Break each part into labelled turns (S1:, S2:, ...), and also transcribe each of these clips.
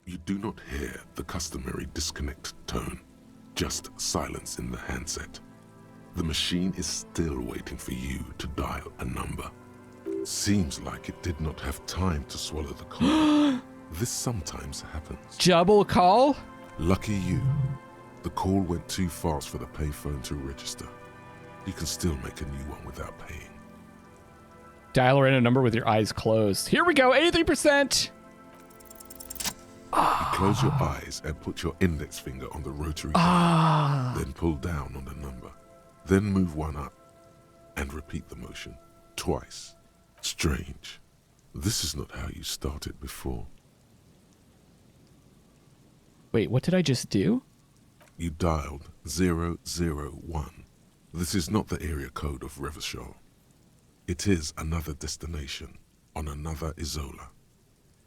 S1: You do not hear the customary disconnect tone, just silence in the handset. The machine is still waiting for you to dial a number. Seems like it did not have time to swallow the call. This sometimes happens.
S2: Double call?
S1: Lucky you. The call went too fast for the payphone to register. You can still make a new one without paying.
S2: Dial a random number with your eyes closed. Here we go, 83%.
S1: You close your eyes and put your index finger on the rotary dial, then pull down on the number. Then move one up and repeat the motion twice. Strange. This is not how you started before.
S2: Wait, what did I just do?
S1: You dialed 001. This is not the area code of Revachol. It is another destination on another Acele.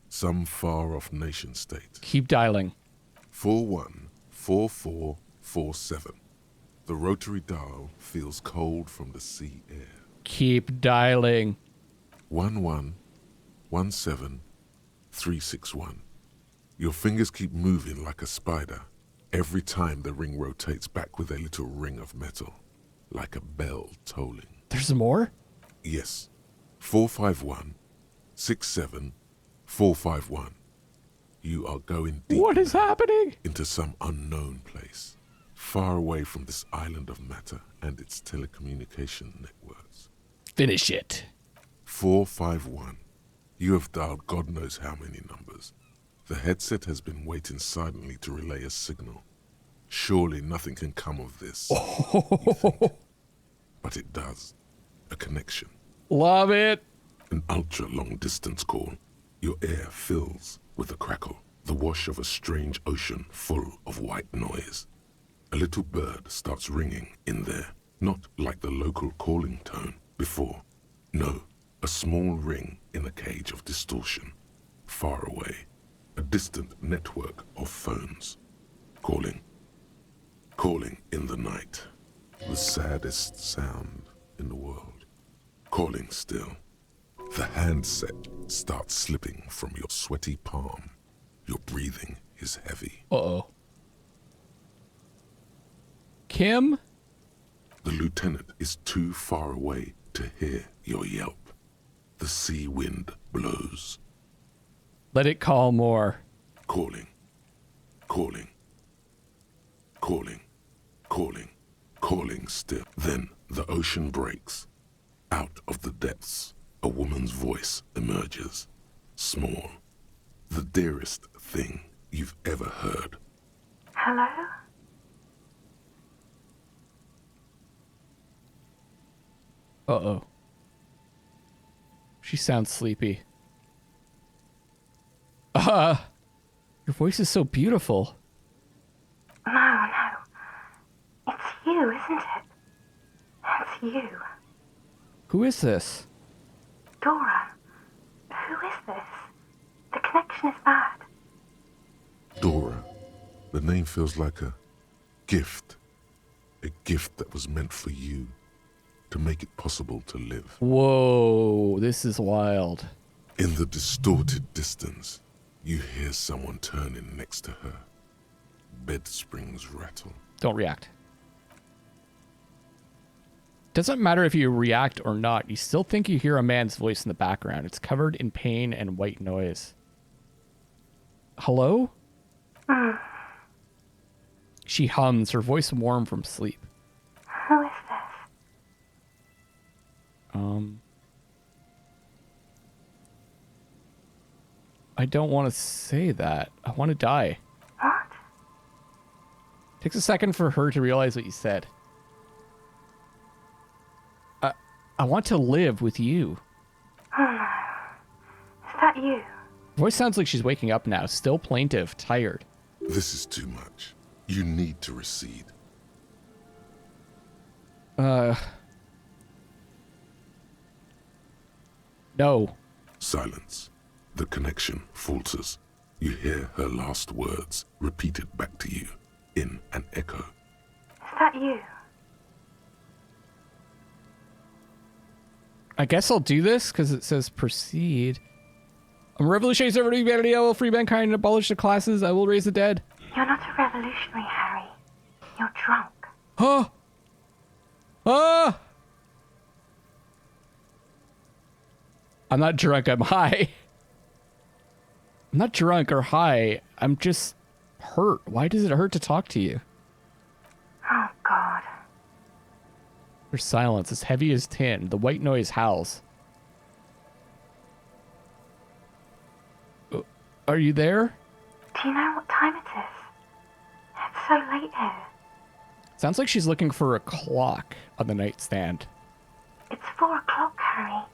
S1: Some far-off nation-state.
S2: Keep dialing.
S1: 414447. The rotary dial feels cold from the sea air.
S2: Keep dialing.
S1: 1117361. Your fingers keep moving like a spider. Every time the ring rotates back with a little ring of metal, like a bell tolling.
S2: There's more?
S1: Yes. 451-67451. You are going deep.
S2: What is happening?
S1: Into some unknown place, far away from this island of matter and its telecommunication networks.
S2: Finish it.
S1: 451. You have dialed God knows how many numbers. The headset has been waiting silently to relay a signal. Surely nothing can come of this. But it does. A connection.
S2: Love it.
S1: An ultra-long distance call. Your ear fills with a crackle, the wash of a strange ocean full of white noise. A little bird starts ringing in there, not like the local calling tone before. No, a small ring in a cage of distortion, far away. A distant network of phones. Calling. Calling in the night. The saddest sound in the world. Calling still. The handset starts slipping from your sweaty palm. Your breathing is heavy.
S2: Uh-oh. Kim?
S1: The lieutenant is too far away to hear your yelp. The sea wind blows.
S2: Let it call more.
S1: Calling. Calling. Calling. Calling. Calling still. Then the ocean breaks. Out of the depths, a woman's voice emerges. Small. The dearest thing you've ever heard.
S3: Hello?
S2: Uh-oh. She sounds sleepy. Your voice is so beautiful.
S3: No. It's you, isn't it? It's you.
S2: Who is this?
S3: Dora. Who is this? The connection is bad.
S1: Dora. The name feels like a gift. A gift that was meant for you. To make it possible to live.
S2: Whoa, this is wild.
S1: In the distorted distance, you hear someone turning next to her. Bed springs rattle.
S2: Don't react. Doesn't matter if you react or not. You still think you hear a man's voice in the background. It's covered in pain and white noise. Hello? She hums, her voice warm from sleep.
S3: Who is this?
S2: I don't want to say that. I want to die.
S3: What?
S2: Takes a second for her to realize what you said. I want to live with you.
S3: Oh no. Is that you?
S2: Voice sounds like she's waking up now, still plaintive, tired.
S1: This is too much. You need to recede.
S2: No.
S1: Silence. The connection falters. You hear her last words repeated back to you in an echo.
S3: Is that you?
S2: I guess I'll do this because it says proceed. I'm a revolutionary servant of humanity. I will free mankind and abolish the classes. I will raise the dead.
S3: You're not a revolutionary, Harry. You're drunk.
S2: Huh? Ah! I'm not drunk, I'm high. I'm not drunk or high. I'm just hurt. Why does it hurt to talk to you?
S3: Oh, God.
S2: There's silence, as heavy as tin. The white noise howls. Are you there?
S3: Do you know what time it is? It's so late here.
S2: Sounds like she's looking for a clock on the nightstand.
S3: It's 4 o'clock, Harry.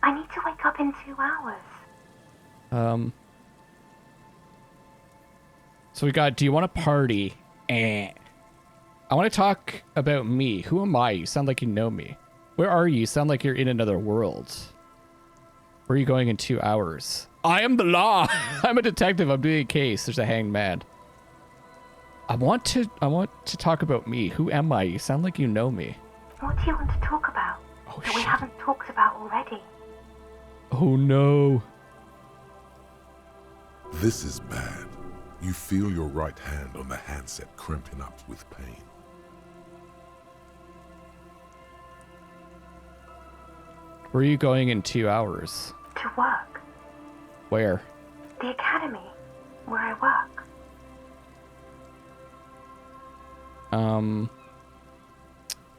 S3: I need to wake up in 2 hours.
S2: So we got, do you want to party? I want to talk about me. Who am I? You sound like you know me. Where are you? You sound like you're in another world. Where are you going in 2 hours? I am the law. I'm a detective. I'm doing a case. There's a hanged man. I want to talk about me. Who am I? You sound like you know me.
S3: What do you want to talk about that we haven't talked about already?
S2: Oh no.
S1: This is bad. You feel your right hand on the handset cramping up with pain.
S2: Where are you going in 2 hours?
S3: To work.
S2: Where?
S3: The academy, where I work.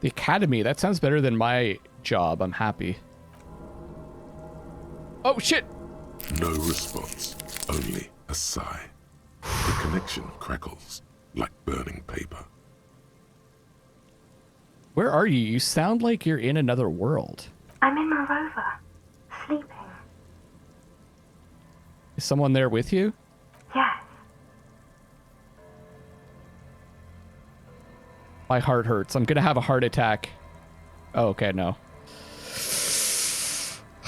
S2: The academy. That sounds better than my job. I'm happy. Oh, shit!
S1: No response, only a sigh. The connection crackles like burning paper.
S2: Where are you? You sound like you're in another world.
S3: I'm in my rover, sleeping.
S2: Is someone there with you?
S3: Yes.
S2: My heart hurts. I'm gonna have a heart attack. Oh, okay, no.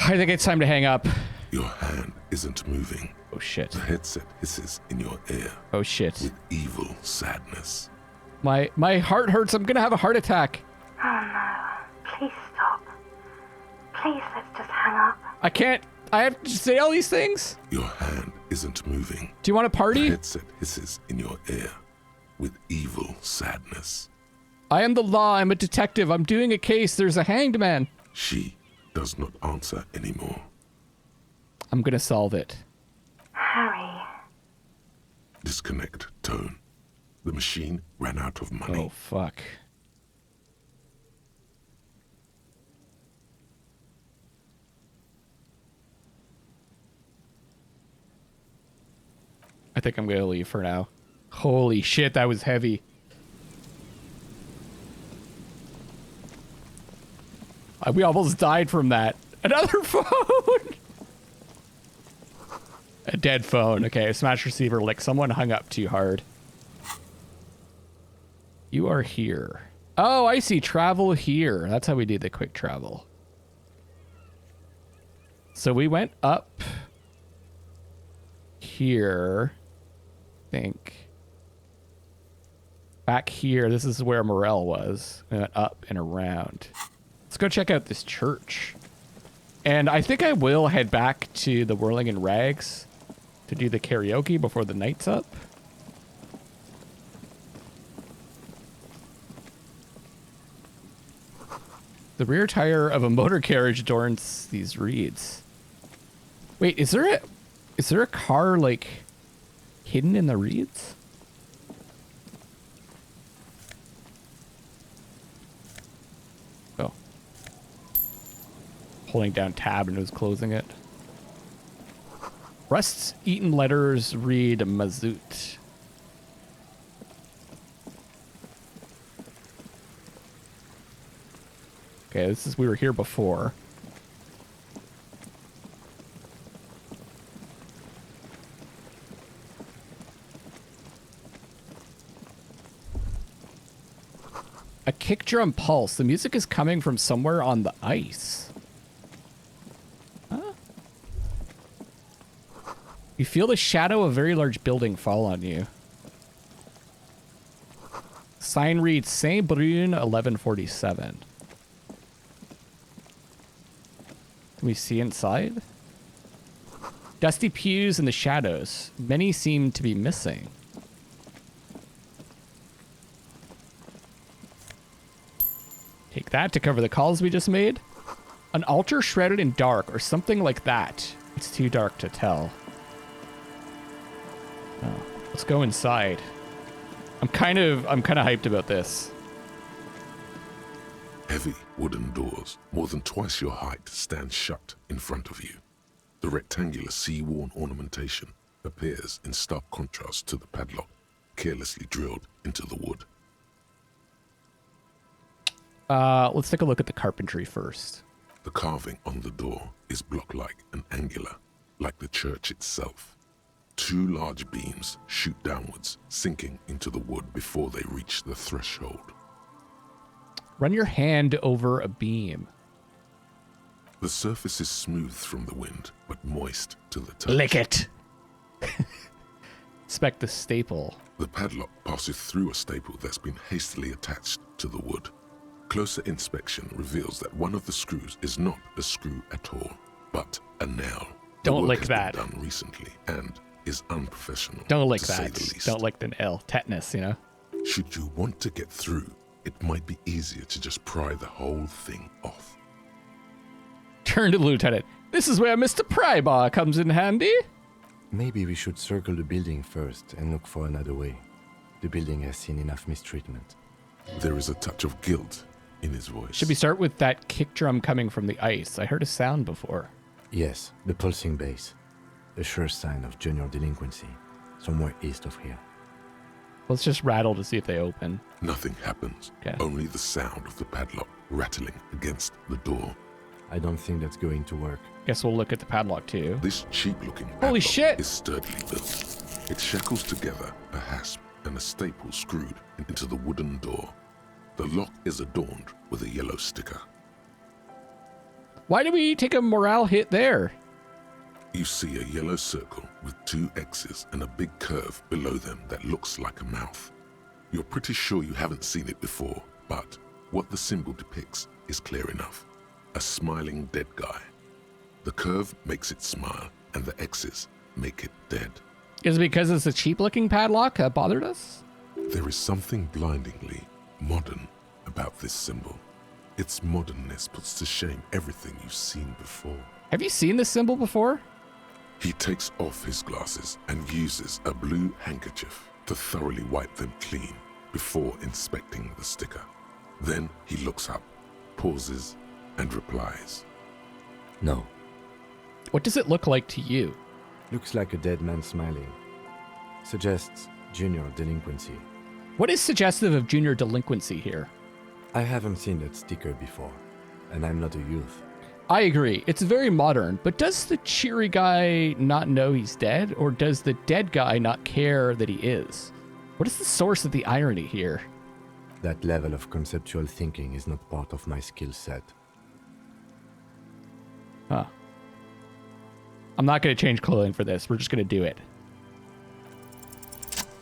S2: I think it's time to hang up.
S1: Your hand isn't moving.
S2: Oh, shit.
S1: The headset hisses in your ear
S2: Oh, shit.
S1: with evil sadness.
S2: My heart hurts. I'm gonna have a heart attack.
S3: Oh no. Please stop. Please, let's just hang up.
S2: I can't. I have to say all these things?
S1: Your hand isn't moving.
S2: Do you want to
S1: The
S2: party?
S1: headset hisses in your ear with evil sadness.
S2: I am the law. I'm a detective. I'm doing a case. There's a hanged man.
S1: She does not answer anymore.
S2: I'm gonna solve it.
S3: Harry.
S1: Disconnect tone. The machine ran out of money.
S2: Oh, fuck. I think I'm gonna leave for now. Holy shit, that was heavy. We almost died from that. Another phone! A dead phone. Okay, smash receiver. Like someone hung up too hard. You are here. Oh, I see. Travel here. That's how we do the quick travel. So we went up here. I think. Back here. This is where Morel was. We went up and around. Let's go check out this church. And I think I will head back to the Whirling in Rags to do the karaoke before the night's up. The rear tire of a motor carriage adorns these reeds. Wait, is there a car like hidden in the reeds? Oh. Holding down tab and it was closing it. Rust's eaten letters read Mazout. Okay, this is, we were here before. A kick drum pulse. The music is coming from somewhere on the ice. Huh? You feel the shadow of a very large building fall on you. Sign reads Saint Brune 1147. Can we see inside? Dusty pews in the shadows. Many seem to be missing. Take that to cover the calls we just made. An altar shrouded in dark or something like that. It's too dark to tell. Oh, let's go inside. I'm kind of hyped about this.
S1: Heavy wooden doors, more than twice your height, stand shut in front of you. The rectangular sea-worn ornamentation appears in stark contrast to the padlock, carelessly drilled into the wood.
S2: Let's take a look at the carpentry first.
S1: The carving on the door is block-like and angular, like the church itself. 2 large beams shoot downwards, sinking into the wood before they reach the threshold.
S2: Run your hand over a beam.
S1: The surface is smooth from the wind, but moist to the touch.
S2: Lick it! Inspect the staple.
S1: The padlock passes through a staple that's been hastily attached to the wood. Closer inspection reveals that one of the screws is not a screw at all, but a nail.
S2: Don't lick
S1: has
S2: that.
S1: Been done recently and is unprofessional.
S2: Don't lick
S1: to say
S2: that.
S1: the least.
S2: Don't lick the nail. Tetanus, you know?
S1: Should you want to get through, it might be easier to just pry the whole thing off.
S2: Turn to the lieutenant. This is where Mr. Prybar comes in handy.
S4: Maybe we should circle the building first and look for another way. The building has seen enough mistreatment.
S1: There is a touch of guilt in his voice.
S2: Should we start with that kick drum coming from the ice? I heard a sound before.
S4: Yes, the pulsing bass. A sure sign of junior delinquency, somewhere east of here.
S2: Let's just rattle to see if they open.
S1: Nothing happens.
S2: Okay.
S1: Only the sound of the padlock rattling against the door.
S4: I don't think that's going to work.
S2: Guess we'll look at the padlock too.
S1: This cheap-looking
S2: Holy
S1: padlock
S2: shit!
S1: is sturdily built. It shackles together a hasp and a staple screwed into the wooden door. The lock is adorned with a yellow sticker.
S2: Why did we take a morale hit there?
S1: You see a yellow circle with 2 X's and a big curve below them that looks like a mouth. You're pretty sure you haven't seen it before, but what the symbol depicts is clear enough. A smiling dead guy. The curve makes it smile, and the X's make it dead.
S2: Is it because it's a cheap-looking padlock that bothered us?
S1: There is something blindingly modern about this symbol. Its modernness puts to shame everything you've seen before.
S2: Have you seen this symbol before?
S1: He takes off his glasses and uses a blue handkerchief to thoroughly wipe them clean before inspecting the sticker. Then he looks up, pauses, and replies.
S4: No.
S2: What does it look like to you?
S4: Looks like a dead man smiling. Suggests junior delinquency.
S2: What is suggestive of junior delinquency here?
S4: I haven't seen that sticker before, and I'm not a youth.
S2: I agree. It's very modern, but does the cheery guy not know he's dead, or does the dead guy not care that he is? What is the source of the irony here?
S4: That level of conceptual thinking is not part of my skill set.
S2: Huh. I'm not going to change clothing for this. We're just going to do it.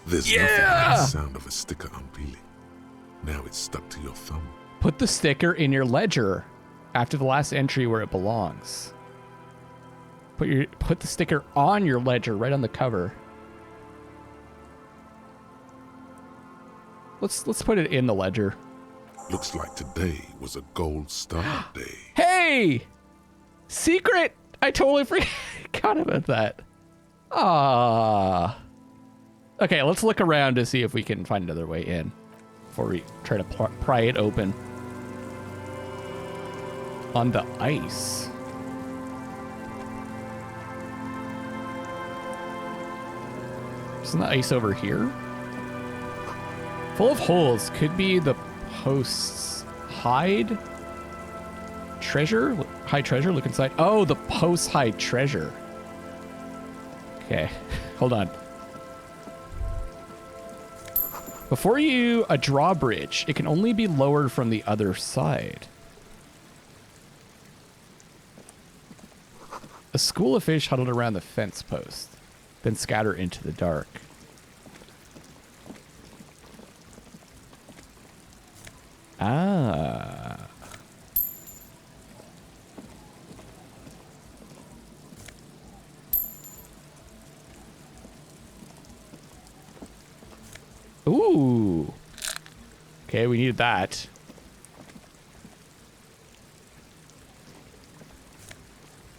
S1: There's nothing like the sound of a sticker unpeeling. Now it's stuck to your thumb.
S2: Put the sticker in your ledger after the last entry where it belongs. Put the sticker on your ledger, right on the cover. Let's put it in the ledger.
S1: Looks like today was a gold star day.
S2: Hey! Secret! I totally forgot about that. Ah. Okay, let's look around to see if we can find another way in before we try to pry it open. On the ice. Isn't the ice over here? Full of holes. Could be the post's hide treasure? Hide treasure? Look inside. Oh, the post's hide treasure. Okay, hold on. Before you, a drawbridge. It can only be lowered from the other side. A school of fish huddled around the fence post, then scatter into the dark. Ah. Ooh. Okay, we needed that.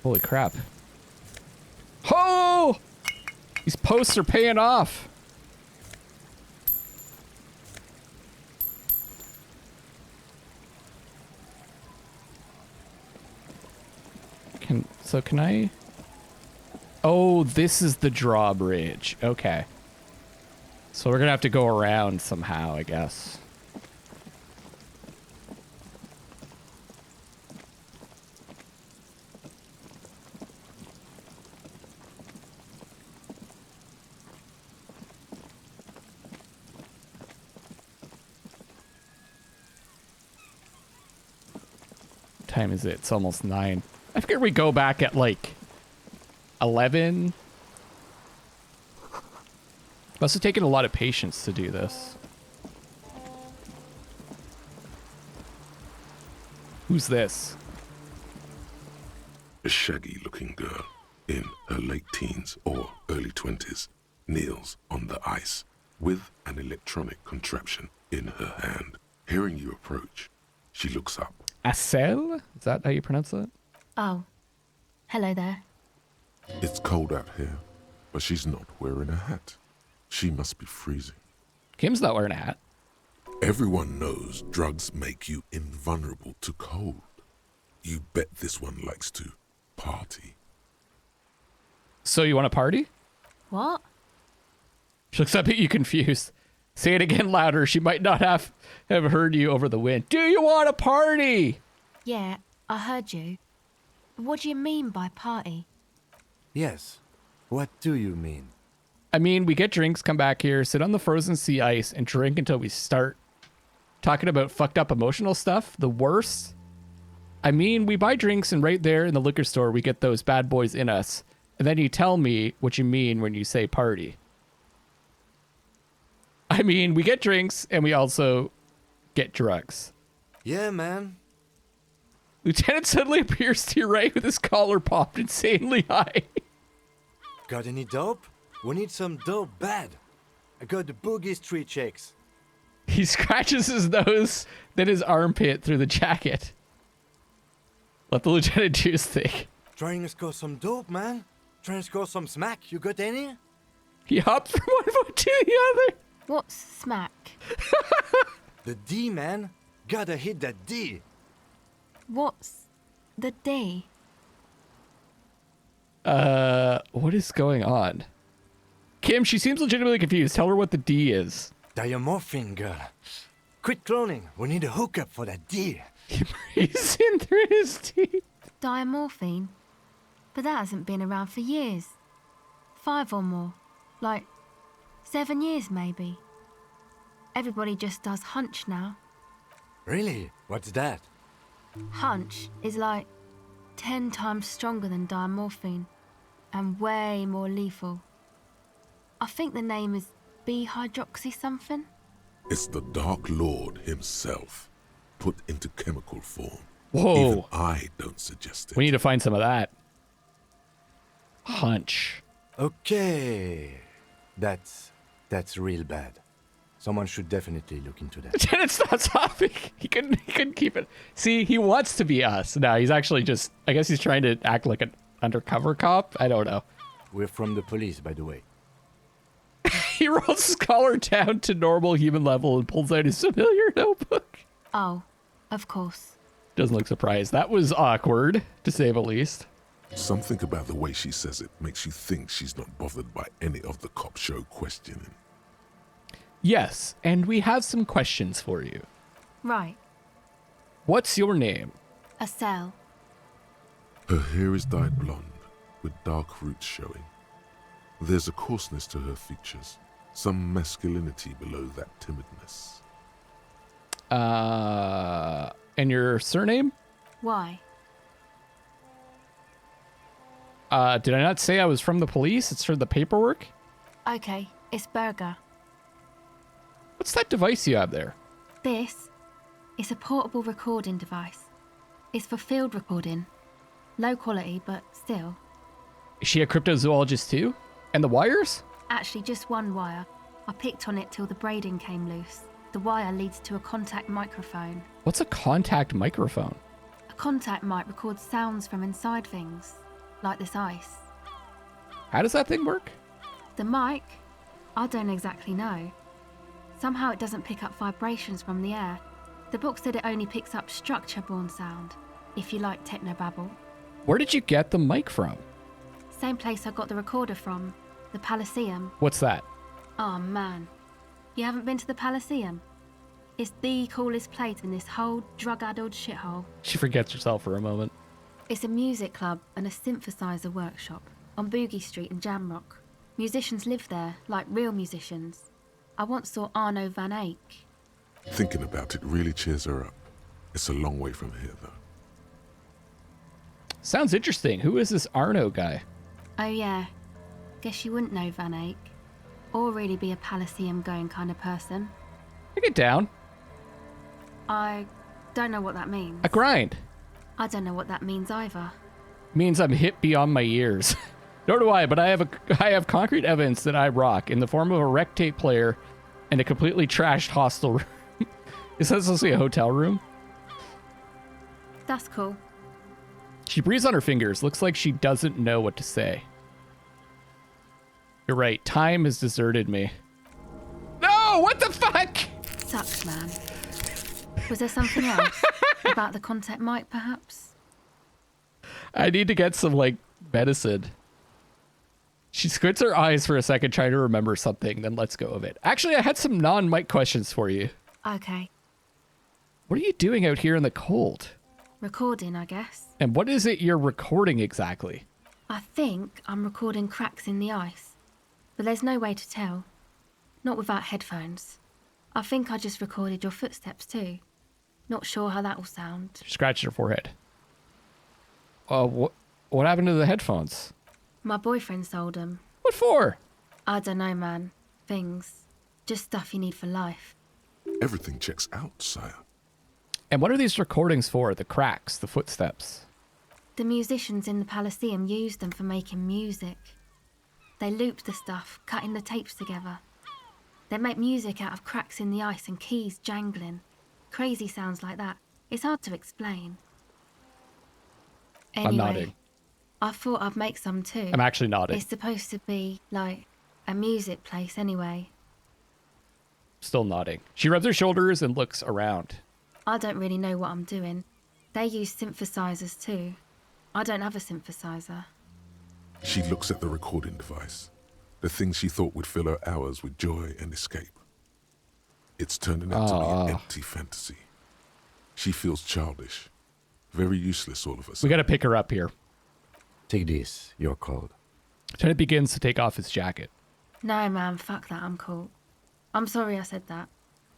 S2: Holy crap. Oh! These posts are paying off. Can I? Oh, this is the drawbridge. Okay. So we're gonna have to go around somehow, I guess. What time is it? It's almost 9. I figured we go back at like 11. Must have taken a lot of patience to do this. Who's this?
S1: A shaggy-looking girl in her late teens or early 20s kneels on the ice with an electronic contraption in her hand. Hearing you approach, she looks up.
S2: Acele? Is that how you pronounce that?
S3: Oh, hello there.
S1: It's cold out here, but she's not wearing a hat. She must be freezing.
S2: Kim's not wearing a hat.
S1: Everyone knows drugs make you invulnerable to cold. You bet this one likes to party.
S2: So you want to party?
S3: What?
S2: She looks up at you confused. Say it again louder. She might not have heard you over the wind. Do you want to party?
S3: Yeah, I heard you. What do you mean by party?
S4: Yes. What do you mean?
S2: I mean, we get drinks, come back here, sit on the frozen sea ice, and drink until we start talking about fucked up emotional stuff. The worst. I mean, we buy drinks, and right there in the liquor store, we get those bad boys in us. And then you tell me what you mean when you say party. I mean, we get drinks, and we also get drugs.
S4: Yeah, man.
S2: Lieutenant suddenly appears to your right with his collar popped insanely high.
S4: Got any dope? We need some dope bad. I got the boogie street checks.
S2: He scratches his nose, then his armpit through the jacket. Let the lieutenant do his thing.
S4: Trying to score some dope, man. Trying to score some smack. You got any?
S2: He hopped from one foot to the other.
S3: What's smack?
S4: The D, man. Gotta hit that D.
S3: What's the D?
S2: What is going on? Kim, she seems legitimately confused. Tell her what the D is.
S4: Diamorphine, girl. Quit cloning. We need a hookup for that D.
S2: He breathes in through his teeth.
S3: Diamorphine? But that hasn't been around for years. 5 or more. Like 7 years, maybe. Everybody just does hunch now.
S4: Really? What's that?
S3: Hunch is like 10 times stronger than diamorphine and way more lethal. I think the name is B-hydroxy something.
S1: It's the Dark Lord himself, put into chemical form.
S2: Whoa.
S1: Even I don't suggest it.
S2: We need to find some of that. Hunch.
S4: Okay. That's real bad. Someone should definitely look into that.
S2: Lieutenant's not stopping. He couldn't keep it. See, he wants to be us. No, he's actually just, I guess he's trying to act like an undercover cop. I don't know.
S4: We're from the police, by the way.
S2: He rolls his collar down to normal human level and pulls out his familiar notebook.
S3: Oh, of course.
S2: Doesn't look surprised. That was awkward, to say the least.
S1: Something about the way she says it makes you think she's not bothered by any of the cop show questioning.
S2: Yes, and we have some questions for you.
S3: Right.
S2: What's your name?
S3: Acele.
S1: Her hair is dyed blonde, with dark roots showing. There's a coarseness to her features, some masculinity below that timidness.
S2: And your surname?
S3: Why?
S2: Did I not say I was from the police? It's for the paperwork?
S3: Okay, it's Burger.
S2: What's that device you have there?
S3: This is a portable recording device. It's for field recording. Low quality, but still.
S2: Is she a cryptozoologist too? And the wires?
S3: Actually, just one wire. I picked on it till the braiding came loose. The wire leads to a contact microphone.
S2: What's a contact microphone?
S3: A contact mic records sounds from inside things, like this ice.
S2: How does that thing work?
S3: The mic? I don't exactly know. Somehow it doesn't pick up vibrations from the air. The book said it only picks up structure-borne sound, if you like technobabble.
S2: Where did you get the mic from?
S3: Same place I got the recorder from, the Elysium.
S2: What's that?
S3: Oh man, you haven't been to the Elysium? It's the coolest place in this whole drug-addled shithole.
S2: She forgets herself for a moment.
S3: It's a music club and a synthesizer workshop on Boogie Street in Jamrock. Musicians live there, like real musicians. I once saw Arno van Eyck.
S1: Thinking about it really cheers her up. It's a long way from here, though.
S2: Sounds interesting. Who is this Arno guy?
S3: Oh yeah, guess you wouldn't know Van Eyck. Or really be a Elysium going kind of person.
S2: I get down.
S3: I don't know what that means.
S2: A grind.
S3: I don't know what that means either.
S2: Means I'm hip beyond my years. Nor do I, but I have concrete evidence that I rock in the form of a rec tape player and a completely trashed hostel room. Is that supposed to be a hotel room?
S3: That's cool.
S2: She breathes on her fingers. Looks like she doesn't know what to say. You're right. Time has deserted me. No! What the fuck?
S3: Sucks, man. Was there something else? About the contact mic, perhaps?
S2: I need to get some, like, medicine. She squints her eyes for a second, trying to remember something, then lets go of it. Actually, I had some non-mic questions for you.
S3: Okay.
S2: What are you doing out here in the cold?
S3: Recording, I guess.
S2: And what is it you're recording exactly?
S3: I think I'm recording cracks in the ice. But there's no way to tell. Not without headphones. I think I just recorded your footsteps too. Not sure how that will sound.
S2: She scratches her forehead. What happened to the headphones?
S3: My boyfriend sold them.
S2: What for?
S3: I don't know, man. Things. Just stuff you need for life.
S1: Everything checks out, sire.
S2: And what are these recordings for? The cracks, the footsteps?
S3: The musicians in the Elysium used them for making music. They looped the stuff, cutting the tapes together. They make music out of cracks in the ice and keys jangling. Crazy sounds like that. It's hard to explain. Anyway,
S2: I'm nodding.
S3: I thought I'd make some too.
S2: I'm actually nodding.
S3: It's supposed to be, like, a music place anyway.
S2: Still nodding. She rubs her shoulders and looks around.
S3: I don't really know what I'm doing. They use synthesizers too. I don't have a synthesizer.
S1: She looks at the recording device. The thing she thought would fill her hours with joy and escape. It's turning out to be an empty fantasy. She feels childish. Very useless all of a sudden.
S2: We gotta pick her up here.
S4: Take this, you're cold.
S2: Tennant begins to take off his jacket.
S3: No, man, fuck that, I'm cool. I'm sorry I said that.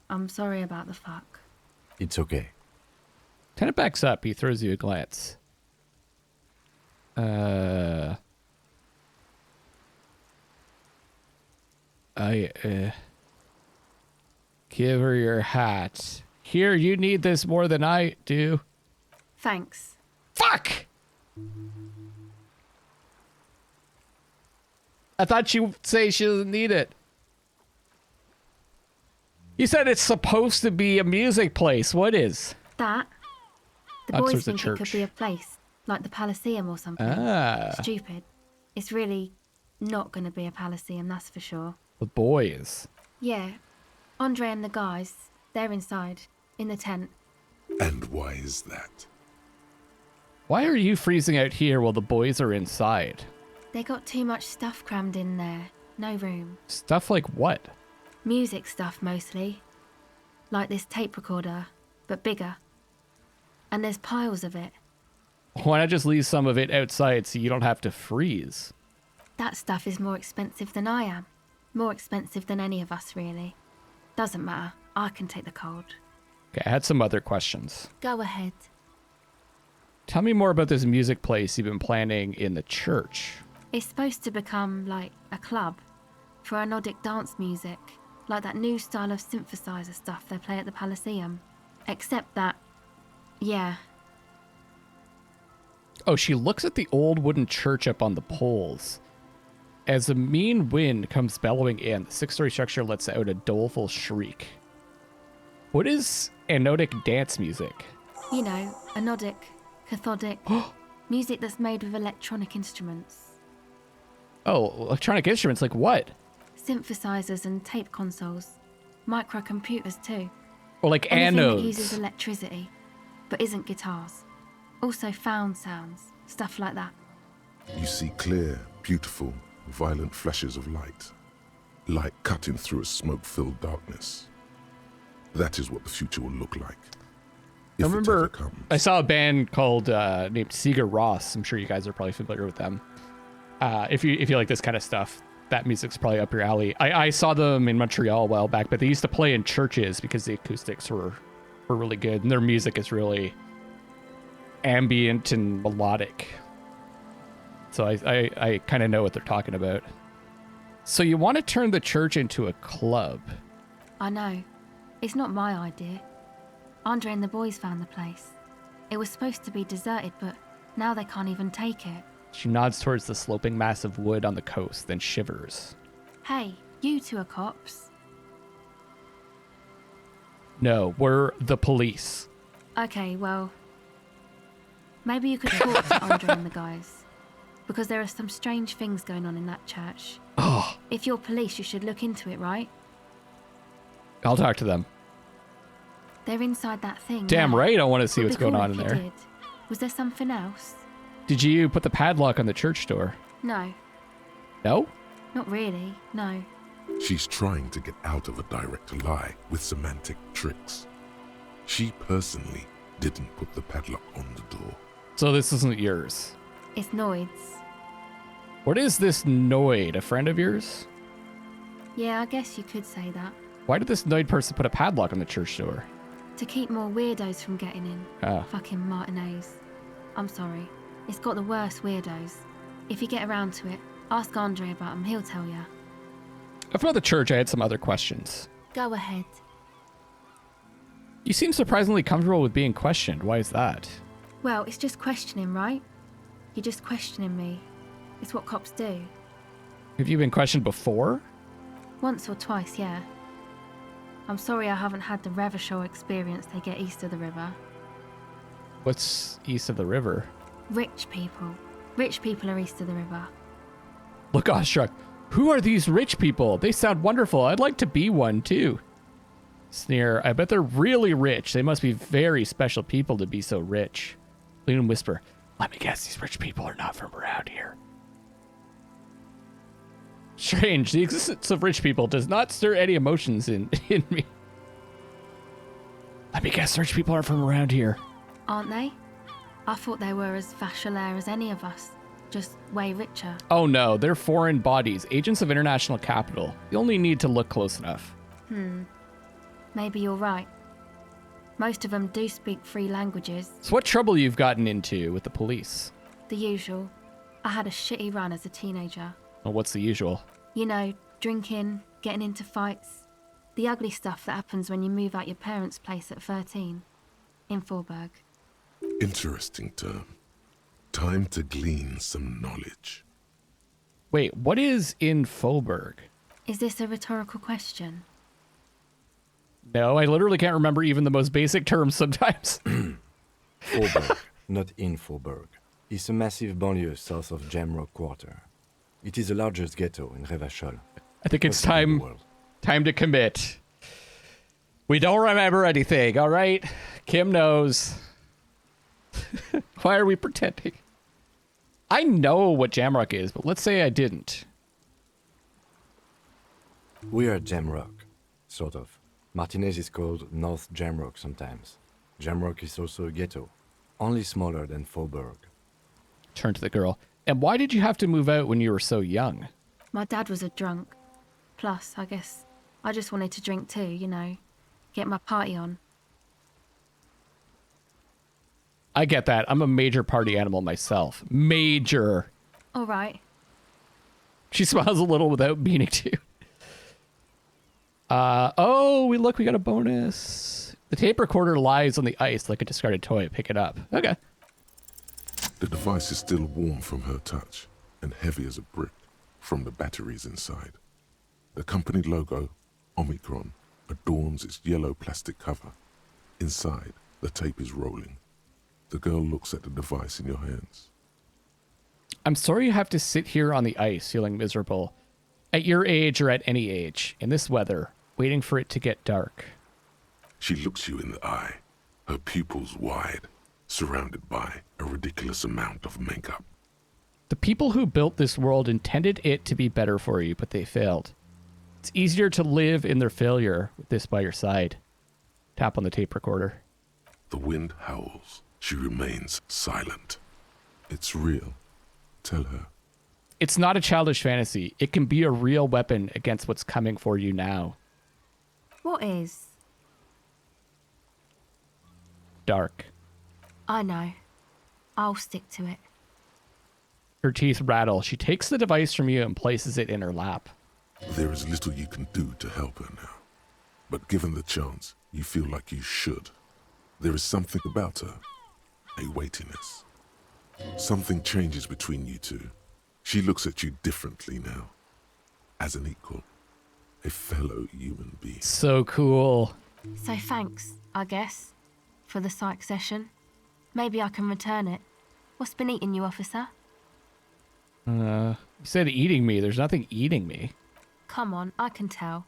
S3: I'm sorry about the fuck.
S4: It's okay.
S2: Tennant backs up. He throws you a glance. Give her your hat. Here, you need this more than I do.
S3: Thanks.
S2: Fuck! I thought she would say she doesn't need it. You said it's supposed to be a music place. What is?
S3: That? The
S2: Oh, so
S3: boys
S2: it's a
S3: think it could
S2: church.
S3: be a place, like the Elysium or something.
S2: Ah.
S3: Stupid. It's really not going to be a Elysium, that's for sure.
S2: The boys.
S3: Yeah. Andre and the guys, they're inside, in the tent.
S1: And why is that?
S2: Why are you freezing out here while the boys are inside?
S3: They got too much stuff crammed in there. No room.
S2: Stuff like what?
S3: Music stuff mostly. Like this tape recorder, but bigger. And there's piles of it.
S2: Why not just leave some of it outside so you don't have to freeze?
S3: That stuff is more expensive than I am. More expensive than any of us, really. Doesn't matter. I can take the cold.
S2: Okay, I had some other questions.
S3: Go ahead.
S2: Tell me more about this music place you've been planning in the church.
S3: It's supposed to become, like, a club for our Nordic dance music. Like that new style of synthesizer stuff they play at the Elysium. Except that, yeah.
S2: Oh, she looks at the old wooden church up on the poles. As a mean wind comes bellowing in, the 6-story structure lets out a doleful shriek. What is anodic dance music?
S3: You know, anodic, cathodic, music that's made with electronic instruments.
S2: Oh, electronic instruments, like what?
S3: Synthesizers and tape consoles. Microcomputers too.
S2: Or like
S3: Anything
S2: anodes?
S3: that uses electricity, but isn't guitars. Also found sounds, stuff like that.
S1: You see clear, beautiful, violent flashes of light. Light cutting through a smoke-filled darkness. That is what the future will look like.
S2: I
S1: If it
S2: remember
S1: ever comes.
S2: I saw a band called named Sigur Rós. I'm sure you guys are probably familiar with them. If you like this kind of stuff, that music's probably up your alley. I saw them in Montreal a while back, but they used to play in churches because the acoustics were really good, and their music is really ambient and melodic. So I kind of know what they're talking about. So you want to turn the church into a club?
S3: I know. It's not my idea. Andre and the boys found the place. It was supposed to be deserted, but now they can't even take it.
S2: She nods towards the sloping mass of wood on the coast, then shivers.
S3: Hey, you two are cops.
S2: No, we're the police.
S3: Okay, well, maybe you could talk to Andre and the guys. Because there are some strange things going on in that church.
S2: Oh,
S3: If you're police, you should look into it, right?
S2: I'll talk to them.
S3: They're inside that thing.
S2: Damn
S3: now.
S2: right I want to see
S3: Would
S2: what's
S3: be
S2: going
S3: cool
S2: on
S3: if
S2: in
S3: you
S2: there.
S3: did. Was there something else?
S2: Did you put the padlock on the church door?
S3: No,
S2: No?
S3: not really, no.
S1: She's trying to get out of a direct lie with semantic tricks. She personally didn't put the padlock on the door.
S2: So this isn't yours.
S3: It's Noid's.
S2: What is this Noid? A friend of yours?
S3: Yeah, I guess you could say that.
S2: Why did this Noid person put a padlock on the church door?
S3: To keep more weirdos from getting in.
S2: Oh.
S3: Fucking Martinez. I'm sorry. It's got the worst weirdos. If you get around to it, ask Andre about them, he'll tell ya.
S2: About the church, I had some other questions.
S3: Go ahead.
S2: You seem surprisingly comfortable with being questioned. Why is that?
S3: Well, it's just questioning, right? You're just questioning me. It's what cops do.
S2: Have you been questioned before?
S3: Once or twice, yeah. I'm sorry I haven't had the Revachol experience they get east of the river.
S2: What's east of the river?
S3: Rich people. Rich people are east of the river.
S2: Look awestruck. Who are these rich people? They sound wonderful. I'd like to be one too. Sneer. I bet they're really rich. They must be very special people to be so rich. Lean and whisper. Let me guess, these rich people are not from around here. Strange. The existence of rich people does not stir any emotions in me. Let me guess, rich people aren't from around here.
S3: Aren't they? I thought they were as Vachalaire as any of us. Just way richer.
S2: Oh no, they're foreign bodies, agents of international capital. You only need to look close enough.
S3: Maybe you're right. Most of them do speak 3 languages.
S2: So what trouble you've gotten into with the police?
S3: The usual. I had a shitty run as a teenager.
S2: Well, what's the usual?
S3: You know, drinking, getting into fights. The ugly stuff that happens when you move out your parents' place at 13. In Forberg.
S1: Interesting term. Time to glean some knowledge.
S2: Wait, what is in Faubourg?
S3: Is this a rhetorical question?
S2: No, I literally can't remember even the most basic terms sometimes.
S4: Faubourg, not in Faubourg, is a massive banlieue south of Jamrock Quarter. It is the largest ghetto in Revachol.
S2: I think it's
S4: First in the
S2: time
S4: world.
S2: to commit. We don't remember anything, all right? Kim knows. Why are we pretending? I know what Jamrock is, but let's say I didn't.
S4: We are Jamrock, sort of. Martinez is called North Jamrock sometimes. Jamrock is also a ghetto, only smaller than Faubourg.
S2: Turn to the girl. And why did you have to move out when you were so young?
S3: My dad was a drunk. Plus, I guess, I just wanted to drink too, you know. Get my party on.
S2: I get that. I'm a major party animal myself. Major.
S3: All right.
S2: She smiles a little without meaning to. Oh, we got a bonus. The tape recorder lies on the ice like a discarded toy. Pick it up. Okay.
S1: The device is still warm from her touch and heavy as a brick, from the batteries inside. The company logo, Omicron, adorns its yellow plastic cover. Inside, the tape is rolling. The girl looks at the device in your hands.
S2: I'm sorry you have to sit here on the ice feeling miserable. At your age or at any age, in this weather, waiting for it to get dark.
S1: She looks you in the eye, her pupils wide, surrounded by a ridiculous amount of makeup.
S2: The people who built this world intended it to be better for you, but they failed. It's easier to live in their failure with this by your side. Tap on the tape recorder.
S1: The wind howls. She remains silent. It's real. Tell her.
S2: It's not a childish fantasy. It can be a real weapon against what's coming for you now.
S3: What is?
S2: Dark.
S3: I know. I'll stick to it.
S2: Her teeth rattle. She takes the device from you and places it in her lap.
S1: There is little you can do to help her now. But given the chance, you feel like you should. There is something about her. A weightiness. Something changes between you two. She looks at you differently now. As an equal. A fellow human being.
S2: So cool.
S3: So thanks, I guess, for the psych session. Maybe I can return it. What's been eating you, officer?
S2: You said eating me. There's nothing eating me.
S3: Come on, I can tell.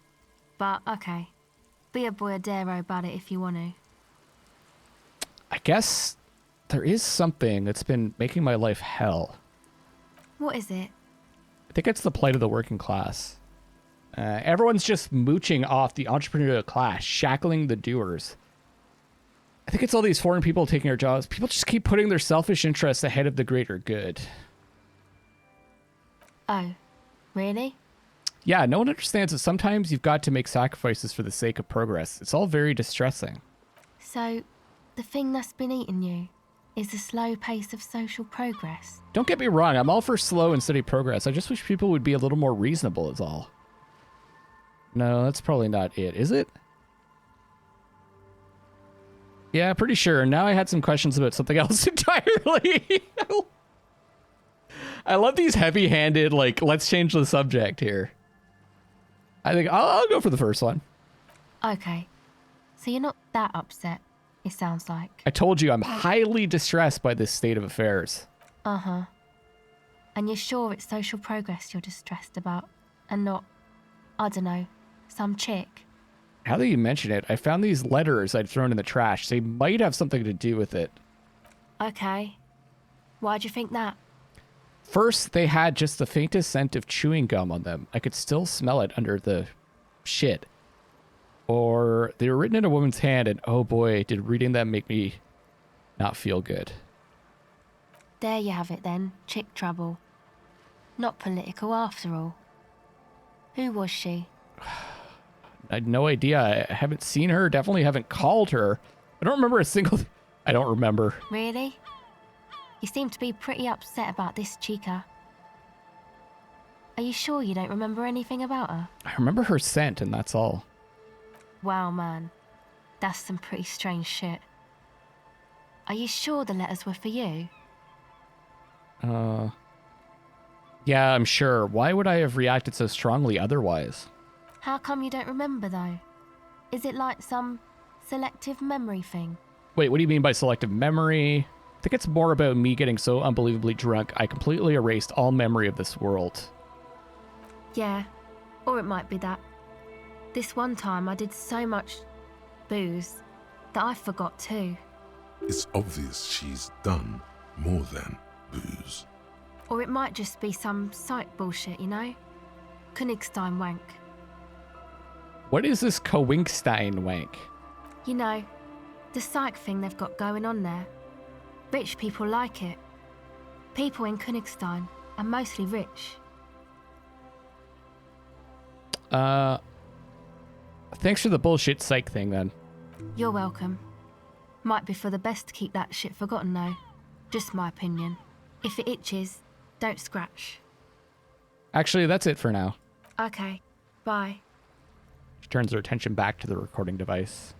S3: But, okay. Be a boyadero about it if you want to.
S2: I guess there is something that's been making my life hell.
S3: What is it?
S2: I think it's the plight of the working class. Everyone's just mooching off the entrepreneurial class, shackling the doers. I think it's all these foreign people taking our jobs. People just keep putting their selfish interests ahead of the greater good.
S3: Oh, really?
S2: Yeah, no one understands that sometimes you've got to make sacrifices for the sake of progress. It's all very distressing.
S3: So, the thing that's been eating you is the slow pace of social progress.
S2: Don't get me wrong, I'm all for slow and steady progress. I just wish people would be a little more reasonable is all. No, that's probably not it, is it? Yeah, pretty sure. Now I had some questions about something else entirely. I love these heavy-handed, like, let's change the subject here. I think I'll go for the first one.
S3: Okay. So you're not that upset, it sounds like.
S2: I told you I'm highly distressed by this state of affairs.
S3: Uh-huh. And you're sure it's social progress you're distressed about, and not, I don't know, some chick?
S2: Now that you mention it, I found these letters I'd thrown in the trash. They might have something to do with it.
S3: Okay. Why'd you think that?
S2: First, they had just the faintest scent of chewing gum on them. I could still smell it under the shit. Or they were written in a woman's hand, and oh boy, did reading them make me not feel good.
S3: There you have it then, chick trouble. Not political after all. Who was she?
S2: I had no idea. I haven't seen her, definitely haven't called her. I don't remember a single... I don't remember.
S3: Really? You seem to be pretty upset about this chica. Are you sure you don't remember anything about her?
S2: I remember her scent, and that's all.
S3: Wow, man. That's some pretty strange shit. Are you sure the letters were for you?
S2: Yeah, I'm sure. Why would I have reacted so strongly otherwise?
S3: How come you don't remember, though? Is it like some selective memory thing?
S2: Wait, what do you mean by selective memory? I think it's more about me getting so unbelievably drunk, I completely erased all memory of this world.
S3: Yeah, or it might be that. This one time I did so much booze that I forgot too.
S1: It's obvious she's done more than booze.
S3: Or it might just be some psych bullshit, you know? Königstein wank.
S2: What is this Königstein wank?
S3: You know, the psych thing they've got going on there. Rich people like it. People in Königstein are mostly rich.
S2: Thanks for the bullshit psych thing then.
S3: You're welcome. Might be for the best to keep that shit forgotten though. Just my opinion. If it itches, don't scratch.
S2: Actually, that's it for now.
S3: Okay, bye.
S2: She turns her attention back to the recording device.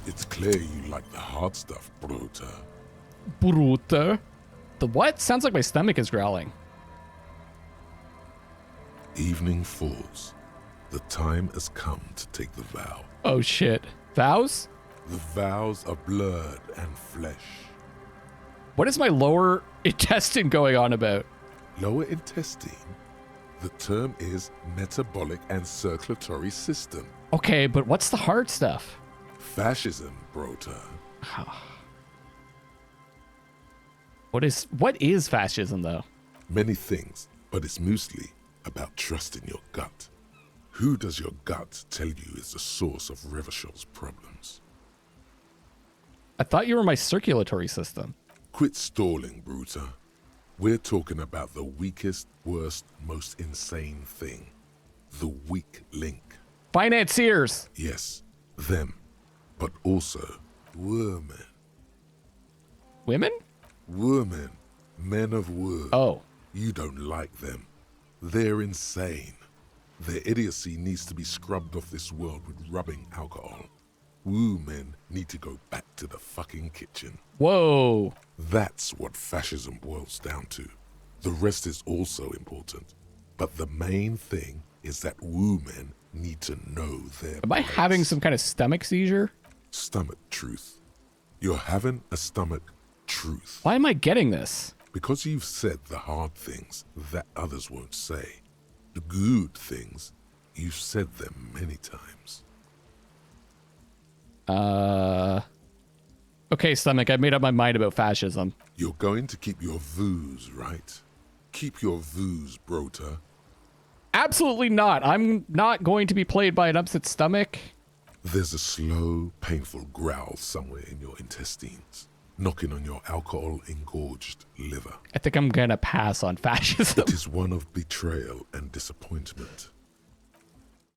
S1: It's clear you like the hard stuff, Bruta.
S2: Bruta. The what? Sounds like my stomach is growling.
S1: Evening falls. The time has come to take the vow.
S2: Oh shit. Vows?
S1: The vows are blood and flesh.
S2: What is my lower intestine going on about?
S1: Lower intestine? The term is metabolic and circulatory system.
S2: Okay, but what's the hard stuff?
S1: Fascism, brota.
S2: What is fascism, though?
S1: Many things, but it's mostly about trusting your gut. Who does your gut tell you is the source of Revachel's problems?
S2: I thought you were my circulatory system.
S1: Quit stalling, Bruta. We're talking about the weakest, worst, most insane thing. The weak link.
S2: Financiers!
S1: Yes, them. But also, women.
S2: Women?
S1: Women. Men of word.
S2: Oh.
S1: You don't like them. They're insane. Their idiocy needs to be scrubbed off this world with rubbing alcohol. Woo men need to go back to the fucking kitchen.
S2: Whoa.
S1: That's what fascism boils down to. The rest is also important. But the main thing is that woo men need to know their
S2: Am I
S1: place.
S2: having some kind of stomach seizure?
S1: Stomach truth. You're having a stomach truth.
S2: Why am I getting this?
S1: Because you've said the hard things that others won't say. The good things, you've said them many times.
S2: Okay, stomach, I made up my mind about fascism.
S1: You're going to keep your voos, right? Keep your voos, brota.
S2: Absolutely not. I'm not going to be played by an upset stomach.
S1: There's a slow, painful growl somewhere in your intestines, knocking on your alcohol-engorged liver.
S2: I think I'm gonna pass on fascism.
S1: It is one of betrayal and disappointment.